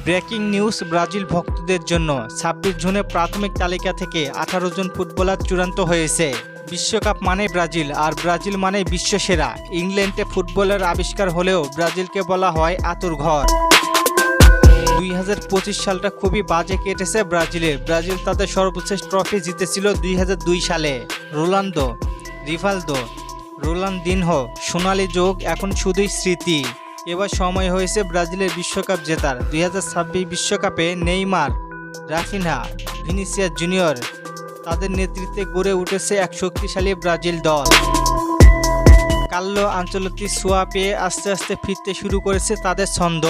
Breaking news Brazil ভক্তদের জন্য 26 জুনে প্রাথমিক তালিকা থেকে 18 জন ফুটবলার চূড়ান্ত হয়েছে। বিশ্বকাপ মানে ব্রাজিল, আর ব্রাজিল মানে বিশ্বসেরা। ইংল্যান্ডে ফুটবলের আবিষ্কার হলেও ব্রাজিলকে বলা হয় আঁতুড়ঘর। 2025 সালটা খুবই বাজে কেটেছে ব্রাজিলের। ব্রাজিল তাদের সর্বশেষ ট্রফি জিতেছিল 2002 সালে। রোনালদো, রিভালদো, রোনালদিনহো সোনালি যুগ এখন শুধুই স্মৃতি। এবার সময় হয়েছে ব্রাজিলের বিশ্বকাপ জেতার। 2026 বিশ্বকাপে নেইমার, রাফিনহা, ভিনিসিয়াস জুনিয়র তাদের নেতৃত্বে গড়ে উঠেছে এক শক্তিশালী ব্রাজিল দল। কার্লো আনচেলত্তির ছোঁয়া পেয়ে আস্তে আস্তে ফিরতে শুরু করেছে তাদের ছন্দ।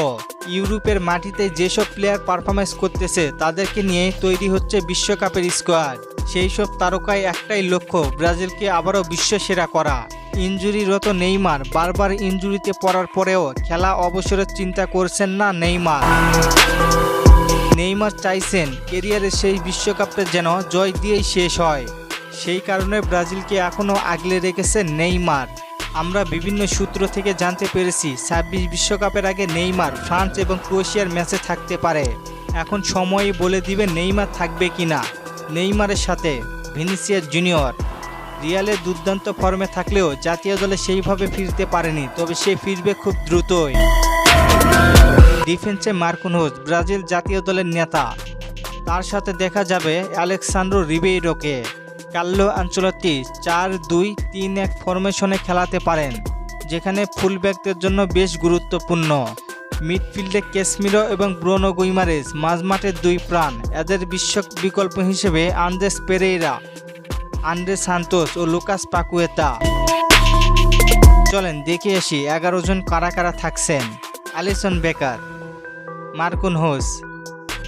ইউরোপের মাটিতে যেসব প্লেয়ার পারফরমেন্স করতেছে তাদেরকে নিয়ে তৈরি হচ্ছে বিশ্বকাপের স্কোয়াড। সেই সব তারকায় একটাই লক্ষ্য, ব্রাজিলকে আবারও বিশ্বসেরা করা। ইনজুরিরত নেইমার বারবার ইনজুরিতে পড়ার পরেও খেলা অবসরের চিন্তা করছেন না নেইমার চাইছেন ক্যারিয়ারের সেই বিশ্বকাপটা যেন জয় দিয়েই শেষ হয়। সেই কারণে ব্রাজিলকে এখনও আগলে রেখেছে নেইমার। আমরা বিভিন্ন সূত্র থেকে জানতে পেরেছি 26 বিশ্বকাপের আগে নেইমার ফ্রান্স এবং ক্রোয়েশিয়ার ম্যাচে থাকতে পারে। এখন সময়ই বলে দিবে নেইমার থাকবে কিনা। নেইমারের সাথে ভিনিসিয়াস জুনিয়র রিয়ালের দুর্দান্ত ফর্মে থাকলেও জাতীয় দলে সেইভাবে ফিরতে পারেনি, তবে সে ফিরবে খুব দ্রুতই। ডিফেন্সে মার্কিনহোস ব্রাজিল জাতীয় দলের নেতা, তার সাথে দেখা যাবে আলেক্সান্দ্রো রিবেইরোকে। কার্লো আনচেলত্তি 4-2-3-1 ফরমেশনে খেলাতে পারেন, যেখানে ফুলব্যাকদের জন্য বেশ গুরুত্বপূর্ণ। মিডফিল্ডে ক্যাসমিরো এবং ব্রুনো গুইমারেস মাঝমাঠের দুই প্রাণ। এদের বিকল্প হিসেবে আন্দ্রেস পেরেইরা, আন্দ্রে সান্তোস ও লুকাস পাকুয়েতা। চলেন দেখে আসি 11 জন কারা কারা থাকছেন। Alisson Becker, Marquinhos,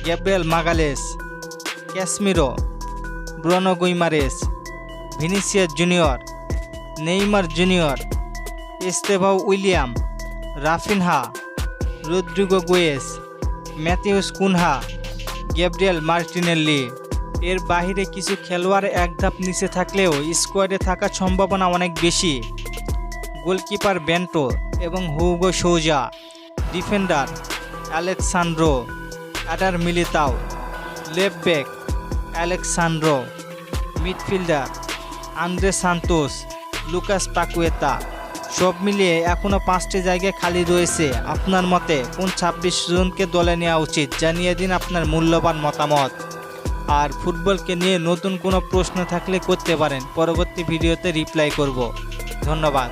Gabriel Magalhaes, Casemiro, Bruno Guimaraes, Vinicius Junior, Neymar Junior, Estevao Willian, Raphinha, Rodrygo Goes, Matheus Cunha, Gabriel Martinelli. এর বাহিরে কিছু খেলোয়াড় এক ধাপ নিচে থাকলেও স্কোয়াডে থাকার সম্ভাবনা অনেক বেশি। গোলকিপার বেন্টো এবং Hugo Souza, defender Alexsandro Eder Militao, left back Alexsandro, midfielder Andre Santos, Lucas Paqueta. সব মিলিয়ে এখনও 5টি জায়গায় খালি রয়েছে। আপনার মতে কোন 26 জনকে দলে নেওয়া উচিত? জানিয়ে দিন আপনার মূল্যবান মতামত। আর ফুটবলকে নিয়ে নতুন কোনো প্রশ্ন থাকলে করতে পারেন, পরবর্তী ভিডিওতে রিপ্লাই করব। ধন্যবাদ।